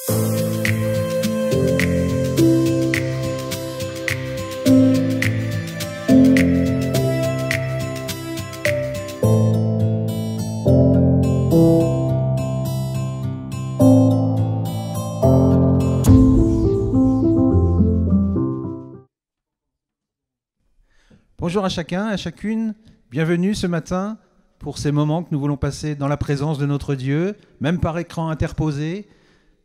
Bonjour à chacun, à chacune, bienvenue ce matin pour ces moments que nous voulons passer dans la présence de notre Dieu, même par écran interposé.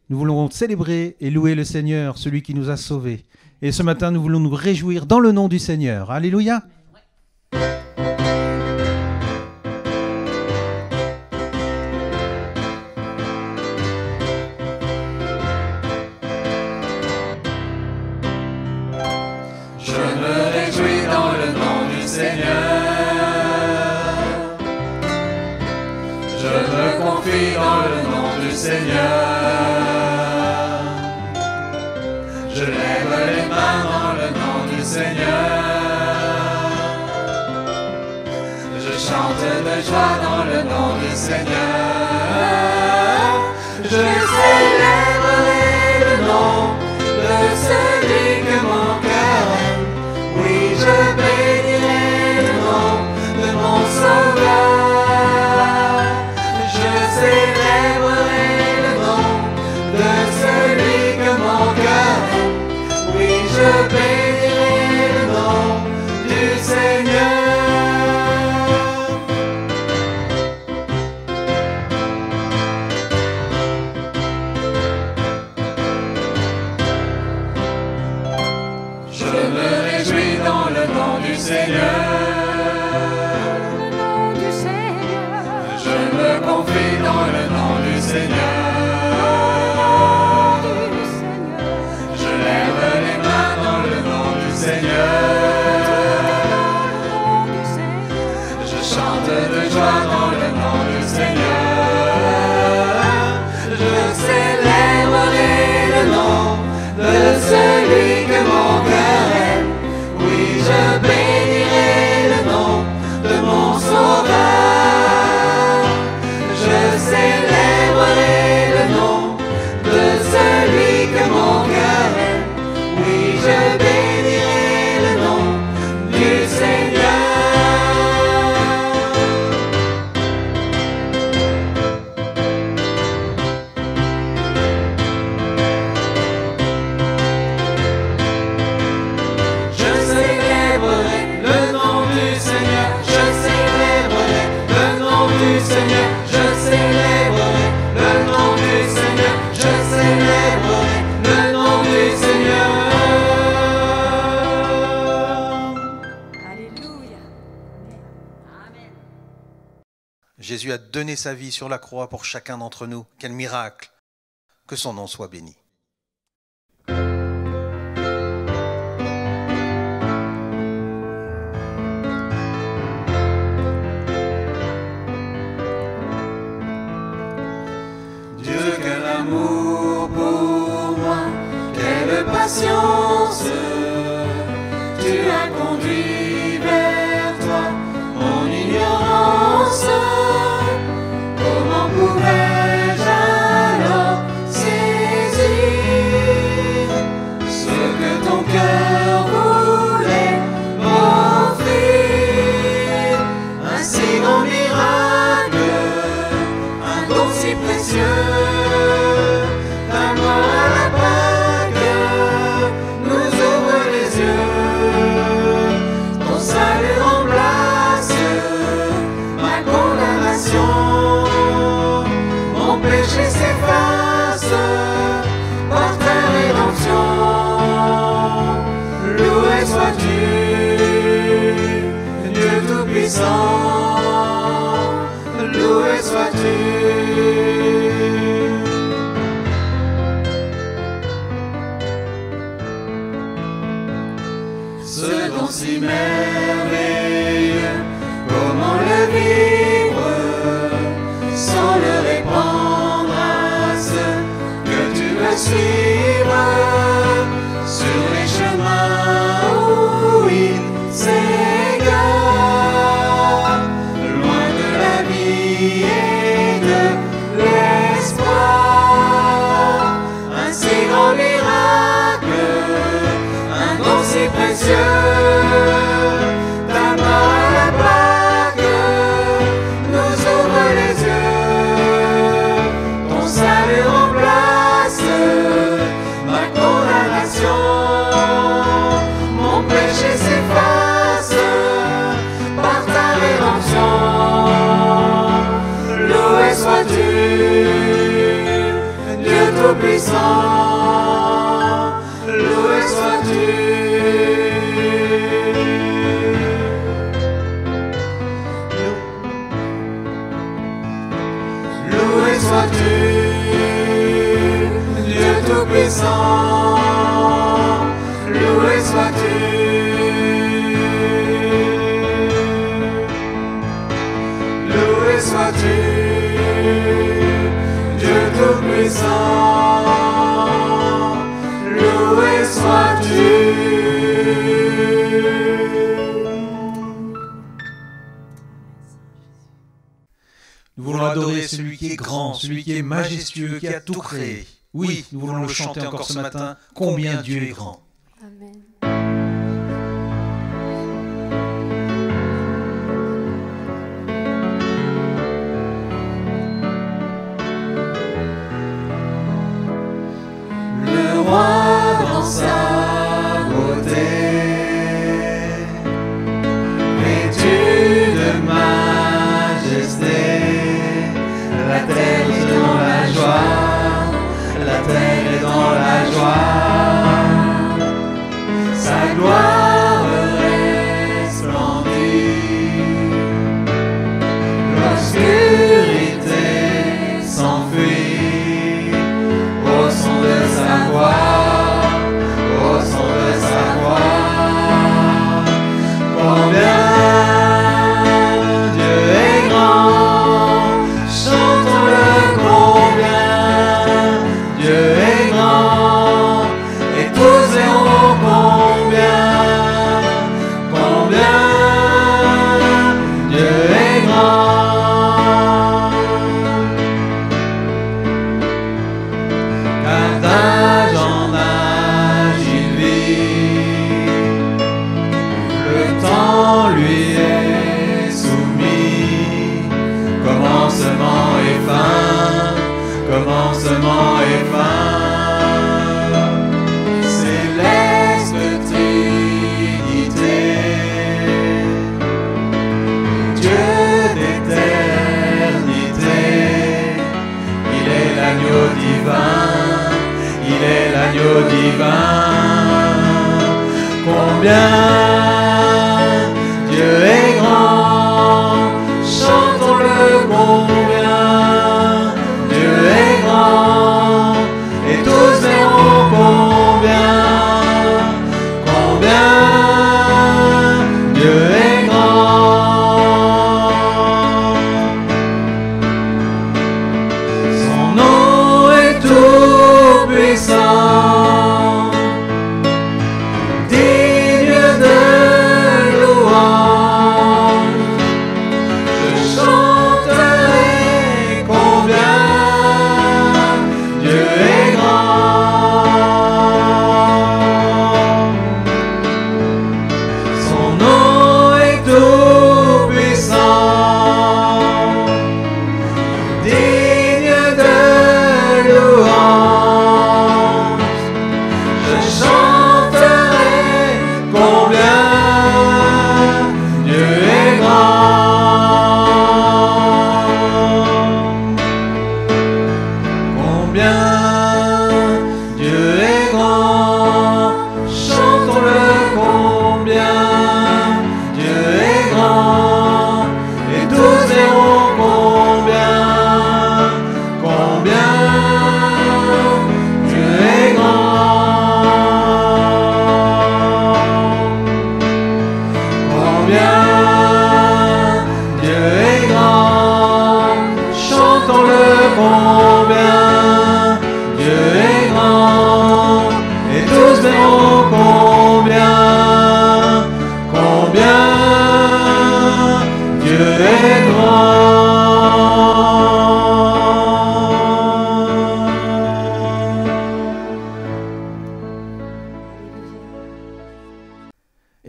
Nous voulons célébrer et louer le Seigneur, celui qui nous a sauvés. Et ce matin, nous voulons nous réjouir dans le nom du Seigneur. Alléluia! Dans le nom du Seigneur, je lève les mains dans le nom du Seigneur, je chante de joie dans le nom du Seigneur, je célébrerai le nom de celui que mon cœur aime, oui je bénirai le nom de mon Sauveur. Célébrerai le nom de celui que mon cœur aime. Oui, je bénirai le nom du Seigneur. Je me réjouis dans le nom du Seigneur. Je me confie dans le nom du Seigneur. Je lève les mains dans le nom du Seigneur. Je chante de joie dans le nom du Seigneur. Je célébrerai le nom de celui que mon cœur aime. Oui, je bénirai le nom de mon Sauveur. Je célébrerai le nom de celui que mon cœur aime. Oui, je bénirai le nom du Seigneur. Je célébrerai le nom du Seigneur. Je célébrerai le nom du Seigneur. Je célébrerai le nom du Seigneur. Je célébrerai le nom du Seigneur. Alléluia. Amen. Jésus a donné sa vie sur la croix pour chacun d'entre nous. Quel miracle! Que son nom soit béni. Dieu, quel amour pour moi, quelle patience, tu as conduit vers toi mon ignorance. Comment pouvais-je alors saisir ce que ton cœur voulait m'offrir? Un si grand miracle, un don si précieux, la mort à la Pâque nous ouvre les yeux. Ton salut remplace ma condamnation, mon péché s'efface par ta rédemption. Loué sois-tu, Dieu Tout-Puissant, loué sois-tu. Ce don si merveilleux, comment le vivre sans le répandre à ceux que tu veux suivre sur les chemins où ils s'égarent, loin de la vie et de l'espoir. les cieux. Ta main à la plaque nous ouvre les yeux. Ton salut remplace ma condamnation. Mon péché s'efface par ta rédemption. Loué sois-tu, Dieu Tout-Puissant. Loué sois-tu. Loué sois-tu, Dieu Tout-Puissant. Loué sois-tu. Loué sois-tu, Dieu Tout-Puissant. Loué sois-tu. Nous voulons adorer celui qui est grand, celui qui est majestueux, qui a tout créé. Oui, nous voulons le chanter encore ce matin, combien Dieu est grand. Amen. Le roi dans sa beauté, vêtu de majesté, la terre est dans la joie, la terre est dans la joie, sa gloire resplendit, l'obscurité s'enfuit au son de sa voix, au son de sa voix. Combien Dieu est grand, chantons-le combien Dieu est grand, et tous verront combien Dieu est grand. Car d'âge en âge il vit, le temps lui est soumis, commencement et fin, commencement et fin. Céleste Trinité, Dieu d'éternité, il est l'agneau divin, il est l'agneau divin. Combien Dieu est grand, chantons-le combien Dieu est grand, et tous verront combien Dieu est grand. Son nom est tout puissant, digne de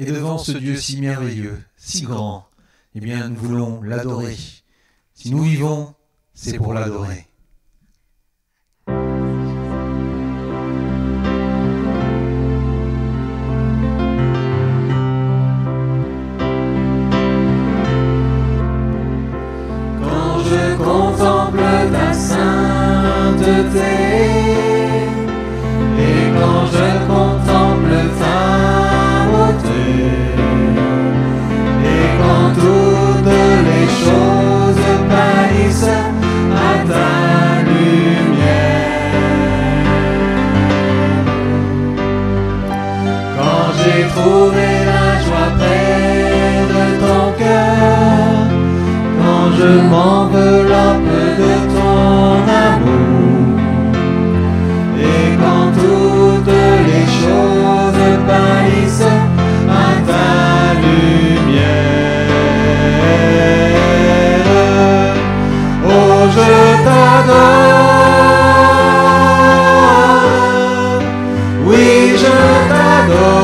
Et devant ce Dieu si merveilleux, si grand, eh bien nous voulons l'adorer. Si nous vivons, c'est pour l'adorer. Quand je contemple ta sainteté, et quand je contemple ta beauté, et quand toutes les choses pâlissent à ta lumière, quand j'ai trouvé la joie près de ton cœur, quand je m'enveloppe de ton amour, et quand toutes les choses pâlissent à ta lumière, oh je t'adore, oui je t'adore,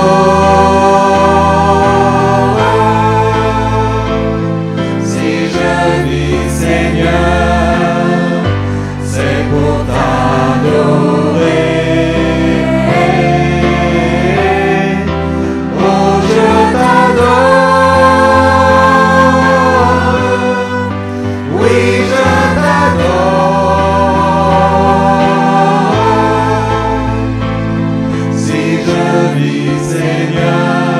si je vis Seigneur, c'est pour t'adorer. Oh je t'adore, oui je t'adore, si je vis Seigneur,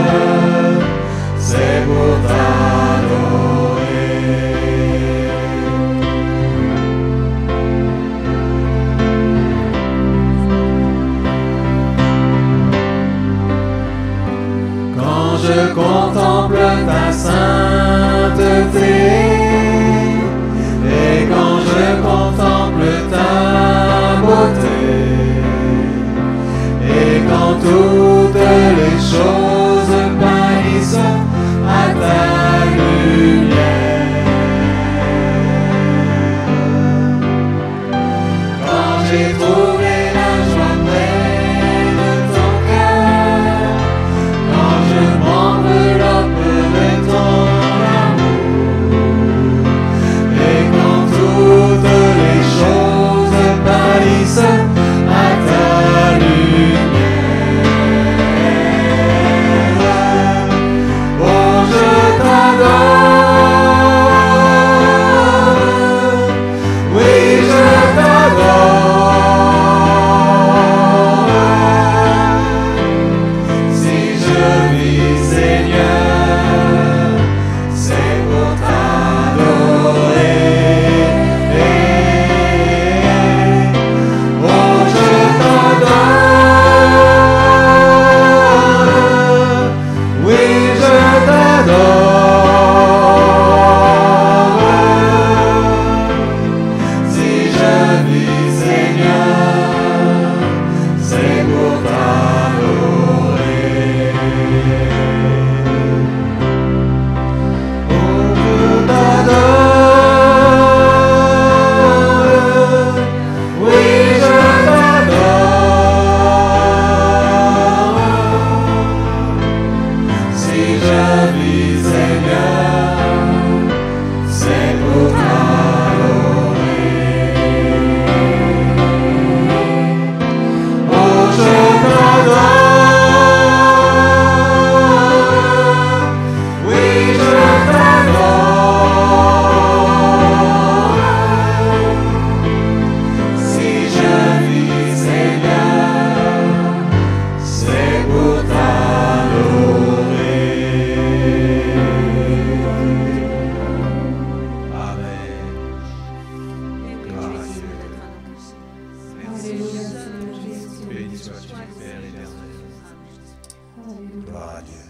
c'est pour t'adorer. Quand je contemple ta sainteté, et quand je contemple ta beauté, et quand toutes les choses pâlissent à ta lumière, quand j'ai trouvé la joie près de ton cœur, quand je m'enveloppe de ton amour, et quand toutes les choses pâlissent à ta lumière, oh je t'adore, oui je t'adore, si je vis Seigneur, c'est pour t'adorer. Oh je t'adore, oui je t'adore, si je vis Seigneur, c'est pour t'adorer. Oh je t'adore, oui je t'adore, si je vis Seigneur, c'est pour t'adorer. Oh je t'adore, oui je t'adore, si je vis Seigneur, c'est pour t'adorer. Amen. Gloire à Dieu. Merci. Béni sois-tu, Père éternel. Gloire à Dieu.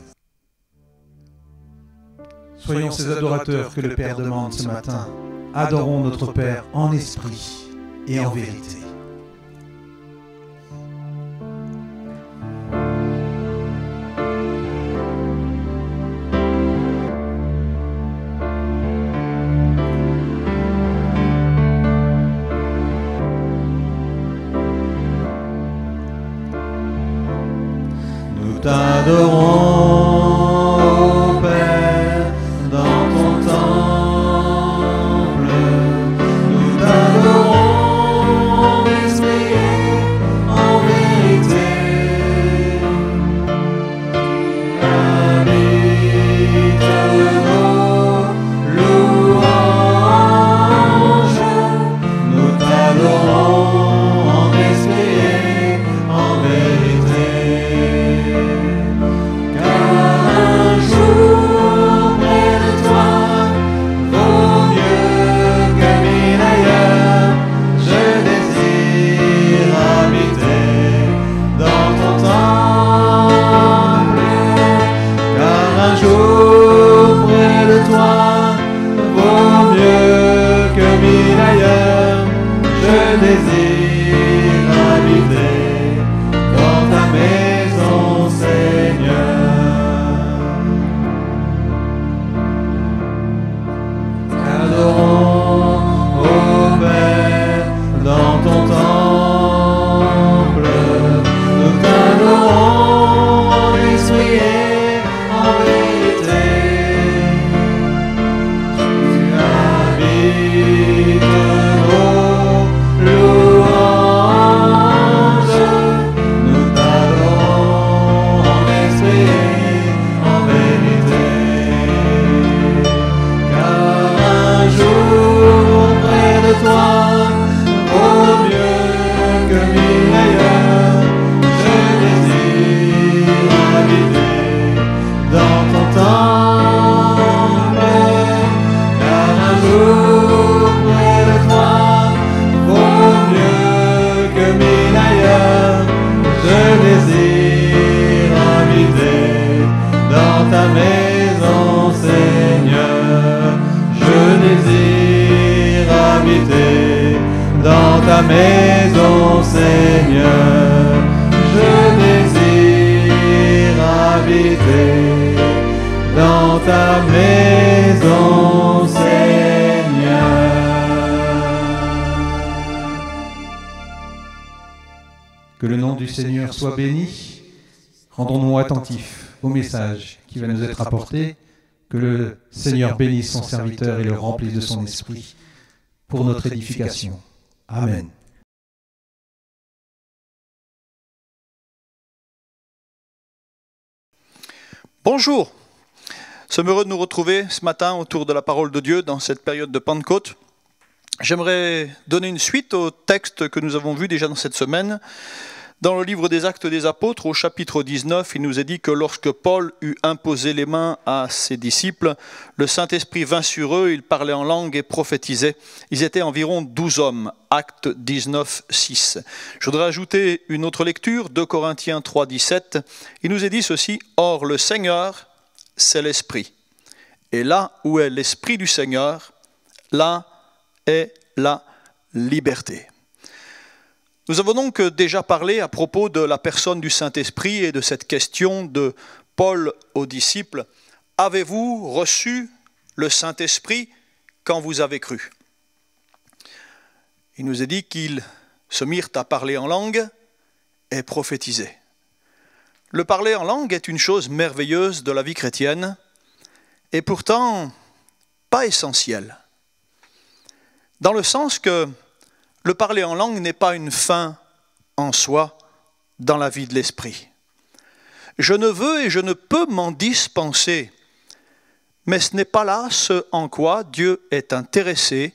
Soyons ces adorateurs que le Père demande ce matin. Adorons notre Père en esprit et en vérité. Nous t'adorons, habiter dans ton temple, car un jour près de toi vaut mieux que mille ailleurs. Je désire habiter dans ta maison, Seigneur. Je désire habiter dans ta maison, Seigneur. Je désire habiter dans ta maison, Seigneur. Que le nom du Seigneur soit béni. Rendons-nous attentifs au message qui va nous être apporté. Que le Seigneur bénisse son serviteur et le remplisse de son esprit pour notre édification. Amen. Bonjour, sommes heureux de nous retrouver ce matin autour de la parole de Dieu dans cette période de Pentecôte. J'aimerais donner une suite au texte que nous avons vu déjà dans cette semaine. Dans le livre des Actes des Apôtres, au chapitre 19, il nous est dit que lorsque Paul eut imposé les mains à ses disciples, le Saint-Esprit vint sur eux, ils parlaient en langue et prophétisaient. Ils étaient environ 12 hommes. Actes 19, 6. Je voudrais ajouter une autre lecture, 2 Corinthiens 3, 17. Il nous est dit ceci: « Or le Seigneur, c'est l'Esprit. Et là où est l'Esprit du Seigneur, là est la liberté. » Nous avons donc déjà parlé à propos de la personne du Saint-Esprit et de cette question de Paul aux disciples. Avez-vous reçu le Saint-Esprit quand vous avez cru? Il nous est dit qu'ils se mirent à parler en langue et prophétiser. Le parler en langue est une chose merveilleuse de la vie chrétienne et pourtant pas essentielle. Dans le sens que le parler en langue n'est pas une fin en soi dans la vie de l'esprit. Je ne veux et je ne peux m'en dispenser, mais ce n'est pas là ce en quoi Dieu est intéressé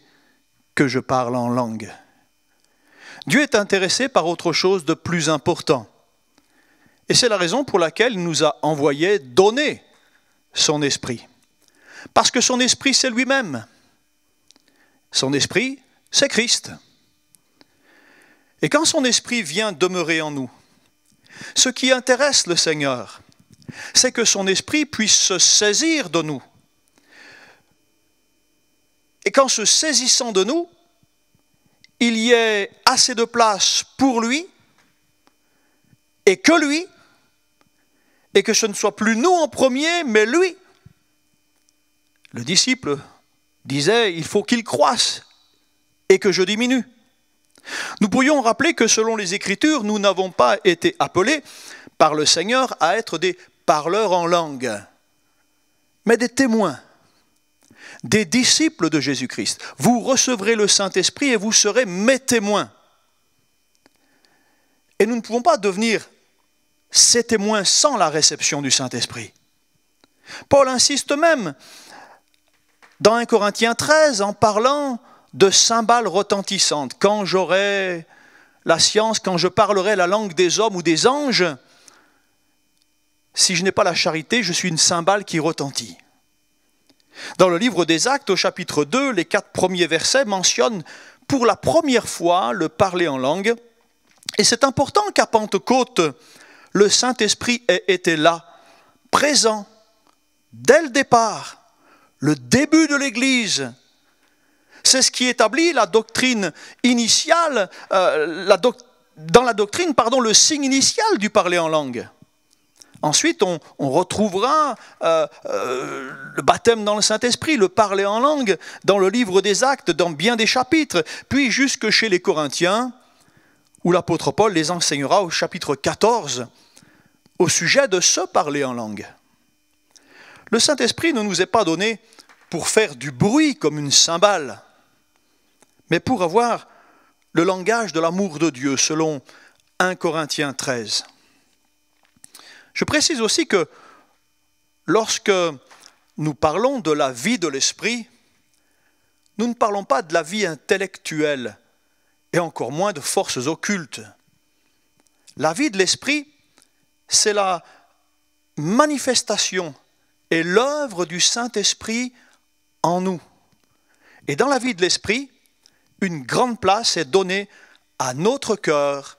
que je parle en langue. Dieu est intéressé par autre chose de plus important. Et c'est la raison pour laquelle il nous a envoyé donner son esprit. Parce que son esprit, c'est lui-même. Son esprit, c'est Christ. Et quand son esprit vient demeurer en nous, ce qui intéresse le Seigneur, c'est que son esprit puisse se saisir de nous. Et qu'en se saisissant de nous, il y ait assez de place pour lui, et que ce ne soit plus nous en premier, mais lui. Le disciple disait, il faut qu'il croisse et que je diminue. Nous pourrions rappeler que selon les Écritures, nous n'avons pas été appelés par le Seigneur à être des parleurs en langue, mais des témoins, des disciples de Jésus-Christ. Vous recevrez le Saint-Esprit et vous serez mes témoins. Et nous ne pouvons pas devenir ces témoins sans la réception du Saint-Esprit. Paul insiste même dans 1 Corinthiens 13 en parlant de cymbales retentissantes. Quand j'aurai la science, quand je parlerai la langue des hommes ou des anges, si je n'ai pas la charité, je suis une cymbale qui retentit. Dans le livre des Actes, au chapitre 2, les 4 premiers versets mentionnent pour la première fois le parler en langue. Et c'est important qu'à Pentecôte, le Saint-Esprit ait été là, présent, dès le départ, le début de l'Église. C'est ce qui établit la doctrine initiale, dans la doctrine, le signe initial du parler en langue. Ensuite, on retrouvera le baptême dans le Saint-Esprit, le parler en langue, dans le livre des Actes, dans bien des chapitres, puis jusque chez les Corinthiens, où l'apôtre Paul les enseignera au chapitre 14, au sujet de ce parler en langue. Le Saint-Esprit ne nous est pas donné pour faire du bruit comme une cymbale, mais pour avoir le langage de l'amour de Dieu, selon 1 Corinthiens 13. Je précise aussi que lorsque nous parlons de la vie de l'esprit, nous ne parlons pas de la vie intellectuelle, et encore moins de forces occultes. La vie de l'esprit, c'est la manifestation et l'œuvre du Saint-Esprit en nous. Et dans la vie de l'Esprit, une grande place est donnée à notre cœur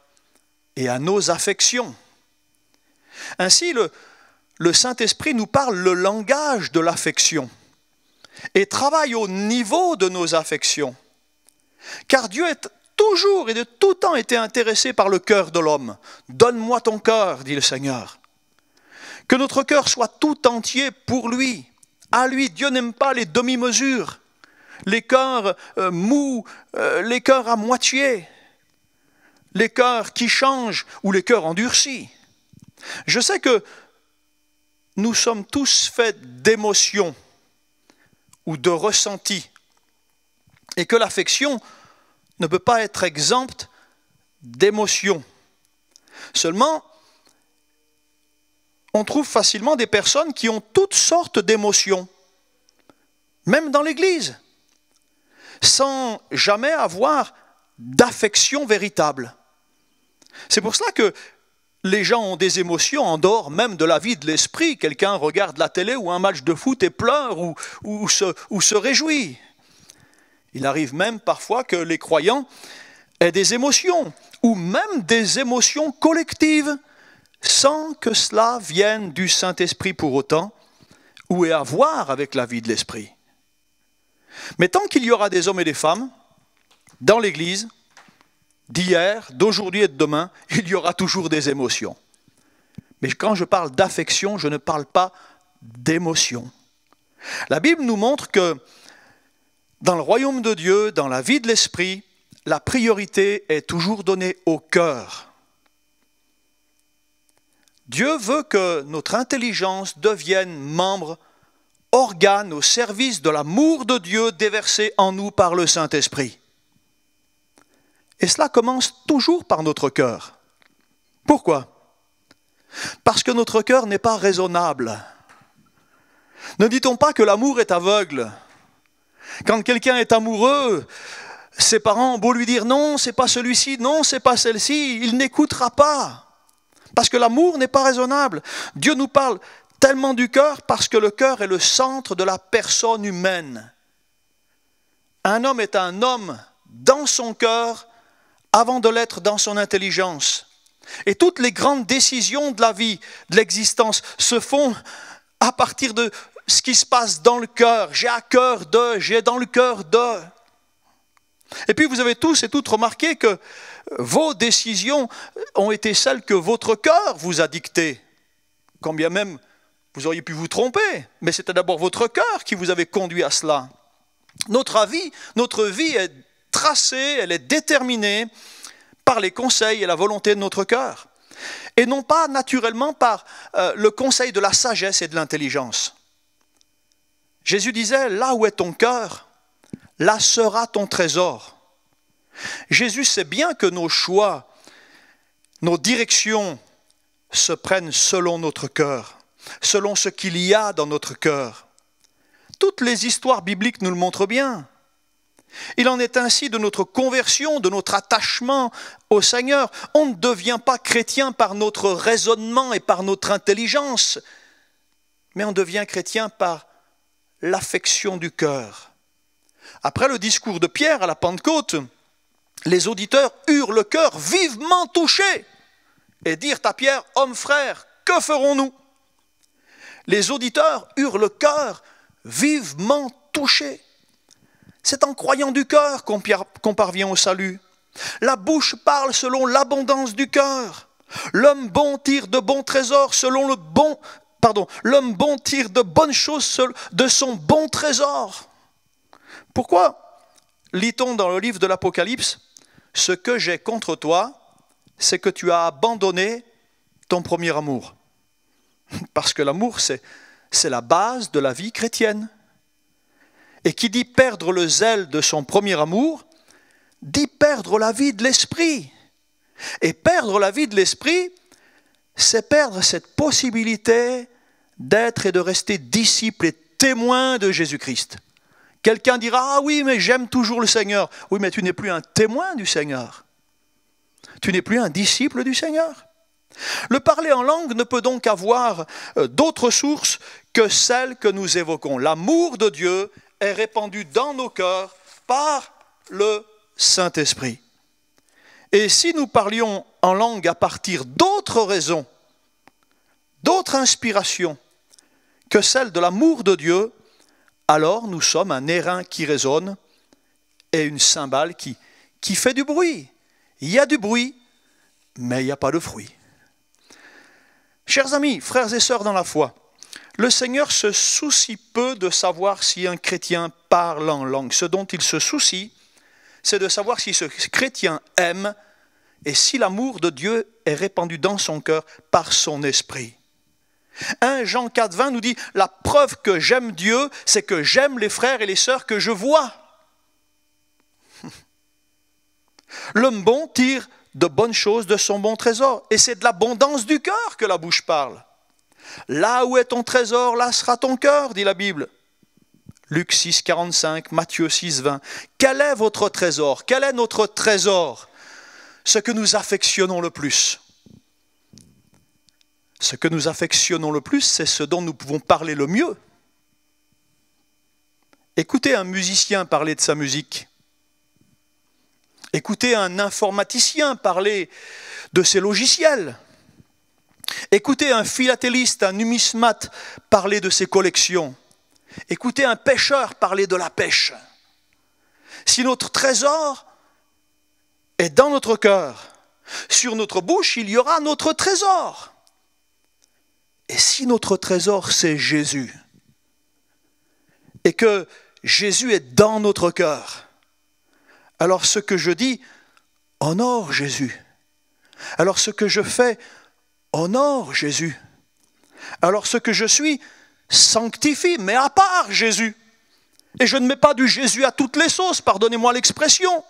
et à nos affections. Ainsi, le Saint-Esprit nous parle le langage de l'affection et travaille au niveau de nos affections. Car Dieu est toujours et de tout temps été intéressé par le cœur de l'homme. « Donne-moi ton cœur », dit le Seigneur. Que notre cœur soit tout entier pour lui. À lui, Dieu n'aime pas les demi-mesures, les cœurs mous, les cœurs à moitié, les cœurs qui changent ou les cœurs endurcis. Je sais que nous sommes tous faits d'émotions ou de ressentis et que l'affection ne peut pas être exempte d'émotions. Seulement, on trouve facilement des personnes qui ont toutes sortes d'émotions, même dans l'Église, sans jamais avoir d'affection véritable. C'est pour cela que les gens ont des émotions en dehors même de la vie de l'esprit. Quelqu'un regarde la télé ou un match de foot et pleure ou se réjouit. Il arrive même parfois que les croyants aient des émotions, ou même des émotions collectives, sans que cela vienne du Saint-Esprit pour autant, ou ait à voir avec la vie de l'Esprit. Mais tant qu'il y aura des hommes et des femmes dans l'Église, d'hier, d'aujourd'hui et de demain, il y aura toujours des émotions. Mais quand je parle d'affection, je ne parle pas d'émotion. La Bible nous montre que dans le royaume de Dieu, dans la vie de l'Esprit, la priorité est toujours donnée au cœur. Dieu veut que notre intelligence devienne membre, organe au service de l'amour de Dieu déversé en nous par le Saint-Esprit. Et cela commence toujours par notre cœur. Pourquoi ? Parce que notre cœur n'est pas raisonnable. Ne dit-on pas que l'amour est aveugle ? Quand quelqu'un est amoureux, ses parents ont beau lui dire « non, c'est pas celui-ci, non, c'est pas celle-ci », il n'écoutera pas. Parce que l'amour n'est pas raisonnable. Dieu nous parle tellement du cœur parce que le cœur est le centre de la personne humaine. Un homme est un homme dans son cœur avant de l'être dans son intelligence. Et toutes les grandes décisions de la vie, de l'existence, se font à partir de ce qui se passe dans le cœur. J'ai à cœur de, j'ai dans le cœur de. Et puis vous avez tous et toutes remarqué que vos décisions ont été celles que votre cœur vous a dictées. Quand bien même vous auriez pu vous tromper, mais c'était d'abord votre cœur qui vous avait conduit à cela. Notre vie est tracée, elle est déterminée par les conseils et la volonté de notre cœur. Et non pas naturellement par le conseil de la sagesse et de l'intelligence. Jésus disait, là où est ton cœur, là sera ton trésor. Jésus sait bien que nos choix, nos directions se prennent selon notre cœur, selon ce qu'il y a dans notre cœur. Toutes les histoires bibliques nous le montrent bien. Il en est ainsi de notre conversion, de notre attachement au Seigneur. On ne devient pas chrétien par notre raisonnement et par notre intelligence, mais on devient chrétien par l'affection du cœur. Après le discours de Pierre à la Pentecôte, les auditeurs eurent le cœur vivement touché et dirent à Pierre, « Homme frère, que ferons-nous » Les auditeurs eurent le cœur vivement touché. C'est en croyant du cœur qu'on parvient au salut. La bouche parle selon l'abondance du cœur. L'homme bon tire de bons trésors selon l'homme bon tire de bonnes choses de son bon trésor. Pourquoi lit-on dans le livre de l'Apocalypse, « Ce que j'ai contre toi, c'est que tu as abandonné ton premier amour. » Parce que l'amour, c'est la base de la vie chrétienne. Et qui dit perdre le zèle de son premier amour, dit perdre la vie de l'esprit. Et perdre la vie de l'esprit, c'est perdre cette possibilité d'être et de rester disciple et témoin de Jésus-Christ. Quelqu'un dira, ah oui, mais j'aime toujours le Seigneur. Oui, mais tu n'es plus un témoin du Seigneur. Tu n'es plus un disciple du Seigneur. Le parler en langue ne peut donc avoir d'autre source que celle que nous évoquons. L'amour de Dieu est répandu dans nos cœurs par le Saint-Esprit. Et si nous parlions en langue à partir d'autres raisons, d'autres inspirations que celle de l'amour de Dieu, alors nous sommes un airain qui résonne et une cymbale qui fait du bruit. Il y a du bruit, mais il n'y a pas de fruit. Chers amis, frères et sœurs dans la foi, le Seigneur se soucie peu de savoir si un chrétien parle en langue. Ce dont il se soucie, c'est de savoir si ce chrétien aime et si l'amour de Dieu est répandu dans son cœur par son esprit. 1 Jean 4,20 nous dit « La preuve que j'aime Dieu, c'est que j'aime les frères et les sœurs que je vois. » L'homme bon tire de bonnes choses de son bon trésor. Et c'est de l'abondance du cœur que la bouche parle. Là où est ton trésor, là sera ton cœur, dit la Bible. Luc 6, 45, Matthieu 6, 20. Quel est votre trésor? Quel est notre trésor? Ce que nous affectionnons le plus. Ce que nous affectionnons le plus, c'est ce dont nous pouvons parler le mieux. Écoutez un musicien parler de sa musique. Écoutez un informaticien parler de ses logiciels. Écoutez un philatéliste, un numismate parler de ses collections. Écoutez un pêcheur parler de la pêche. Si notre trésor est dans notre cœur, sur notre bouche, il y aura notre trésor. Et si notre trésor, c'est Jésus, et que Jésus est dans notre cœur, alors ce que je dis honore Jésus. Alors ce que je fais honore Jésus. Alors ce que je suis sanctifie, mais à part Jésus. Et je ne mets pas du Jésus à toutes les sauces, pardonnez-moi l'expression.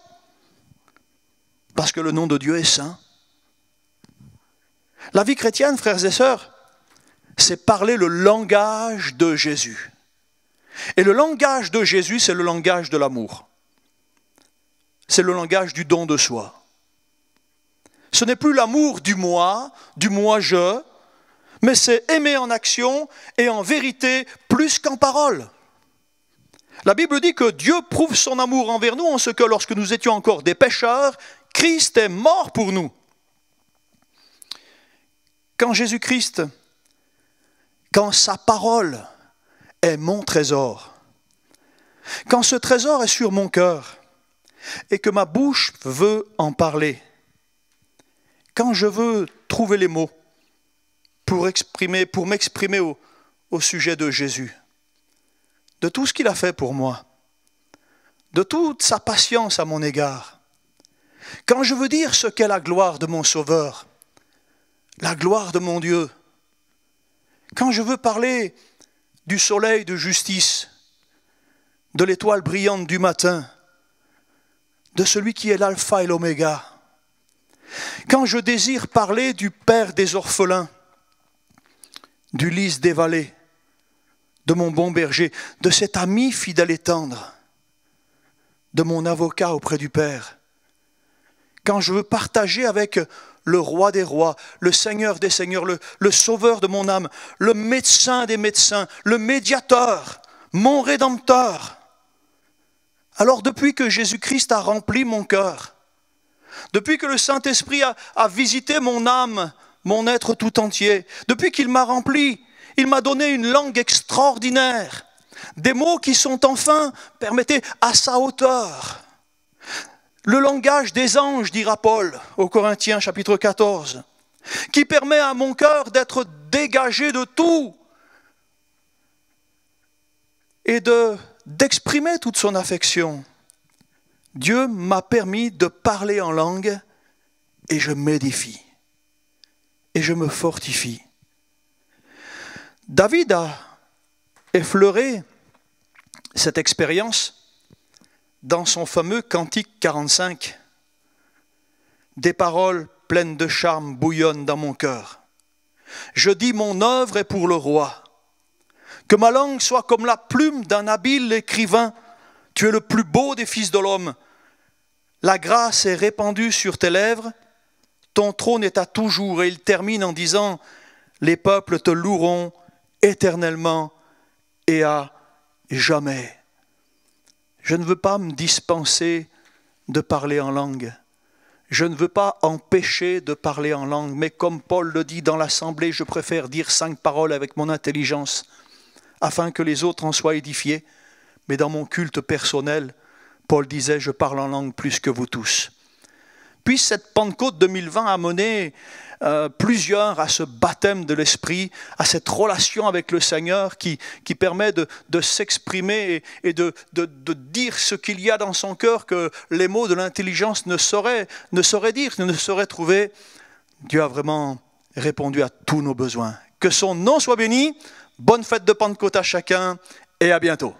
Parce que le nom de Dieu est saint. La vie chrétienne, frères et sœurs, c'est parler le langage de Jésus. Et le langage de Jésus, c'est le langage de l'amour. C'est le langage du don de soi. Ce n'est plus l'amour du moi-je, mais c'est aimer en action et en vérité plus qu'en parole. La Bible dit que Dieu prouve son amour envers nous en ce que lorsque nous étions encore des pécheurs, Christ est mort pour nous. Quand Jésus-Christ, quand sa parole est mon trésor, quand ce trésor est sur mon cœur, et que ma bouche veut en parler, quand je veux trouver les mots pour m'exprimer au sujet de Jésus, de tout ce qu'il a fait pour moi, de toute sa patience à mon égard, quand je veux dire ce qu'est la gloire de mon Sauveur, la gloire de mon Dieu, quand je veux parler du soleil de justice, de l'étoile brillante du matin, de celui qui est l'alpha et l'oméga. Quand je désire parler du Père des orphelins, du lys des vallées, de mon bon berger, de cet ami fidèle et tendre, de mon avocat auprès du Père. Quand je veux partager avec le roi des rois, le Seigneur des seigneurs, le sauveur de mon âme, le médecin des médecins, le médiateur, mon rédempteur. Alors depuis que Jésus-Christ a rempli mon cœur, depuis que le Saint-Esprit a visité mon âme, mon être tout entier, depuis qu'il m'a rempli, il m'a donné une langue extraordinaire, des mots qui sont enfin, permettez, à sa hauteur. Le langage des anges, dira Paul aux Corinthiens chapitre 14, qui permet à mon cœur d'être dégagé de tout et d'exprimer toute son affection. Dieu m'a permis de parler en langue et je m'édifie et je me fortifie. David a effleuré cette expérience dans son fameux Cantique 45. Des paroles pleines de charme bouillonnent dans mon cœur. Je dis mon œuvre est pour le roi. Que ma langue soit comme la plume d'un habile écrivain. Tu es le plus beau des fils de l'homme. La grâce est répandue sur tes lèvres. ton trône est à toujours. Et il termine en disant, les peuples te loueront éternellement et à jamais. Je ne veux pas me dispenser de parler en langue. Je ne veux pas empêcher de parler en langue, mais comme Paul le dit dans l'assemblée, je préfère dire 5 paroles avec mon intelligence, afin que les autres en soient édifiés. Mais dans mon culte personnel, Paul disait, je parle en langue plus que vous tous. Puis cette Pentecôte 2020 a mené plusieurs à ce baptême de l'Esprit, à cette relation avec le Seigneur qui permet de s'exprimer et de dire ce qu'il y a dans son cœur que les mots de l'intelligence ne sauraient dire, ne sauraient trouver. Dieu a vraiment répondu à tous nos besoins. Que son nom soit béni. Bonne fête de Pentecôte à chacun et à bientôt.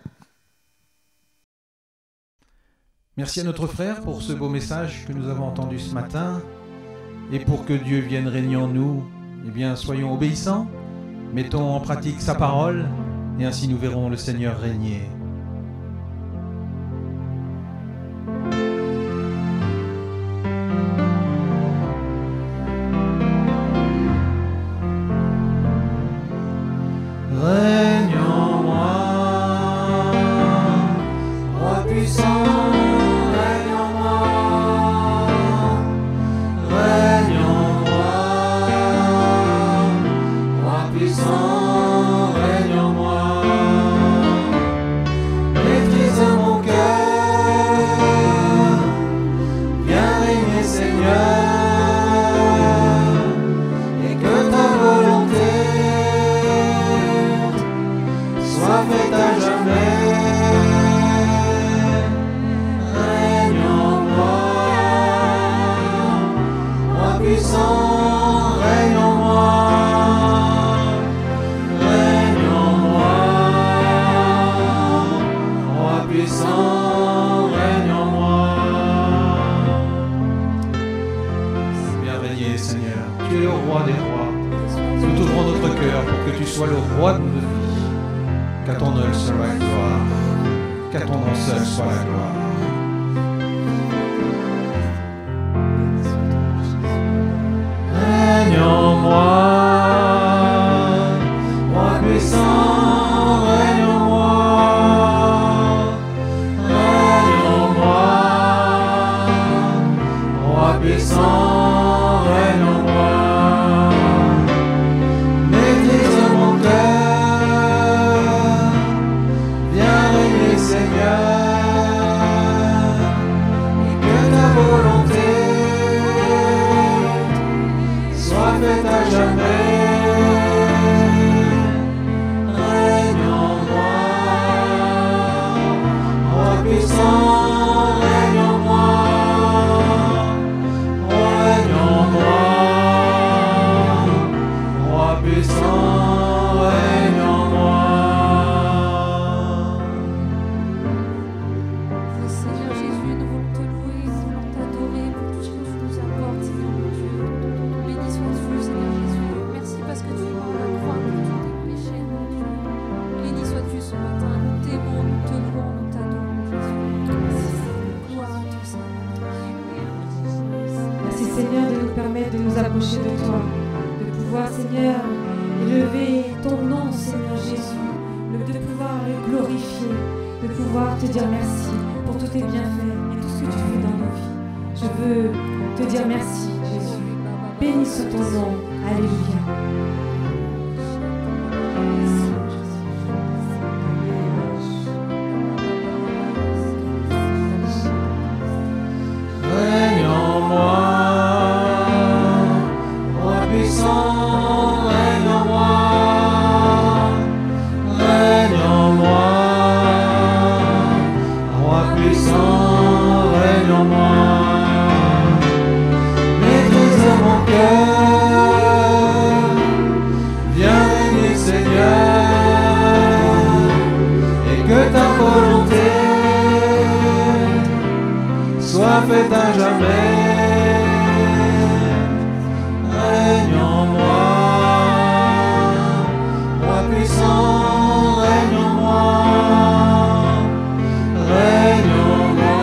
Merci à notre frère pour ce beau message que nous avons entendu ce matin. Et pour que Dieu vienne régner en nous, eh bien, soyons obéissants, mettons en pratique sa parole, et ainsi nous verrons le Seigneur régner. Règne en moi, roi puissant. Sois le roi de nos vies, qu'à ton nom soit la gloire, qu'à ton nom seul soit la gloire. Règne en moi, roi puissant, règne en moi, règne en moi, roi puissant, règne en moi. Seigneur, de nous permettre de nous approcher de toi, de pouvoir, Seigneur, élever ton nom, Seigneur Jésus, de pouvoir le glorifier, de pouvoir te dire merci pour tous tes bienfaits et tout ce que tu fais dans nos vies. Je veux te dire merci, Jésus. Béni soit ton nom. Alléluia. Faites à jamais, règne en moi, roi puissant, règne en moi, règne en moi,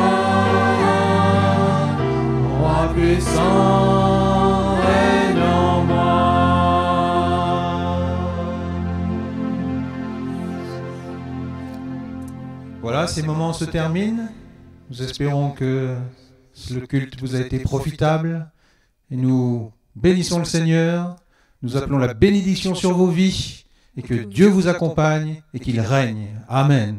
roi puissant. Voilà, ces moments se terminent. Nous espérons que le culte vous a été profitable. Et nous bénissons le Seigneur. Nous appelons la bénédiction sur vos vies. Et que Dieu vous accompagne et qu'il règne. Amen.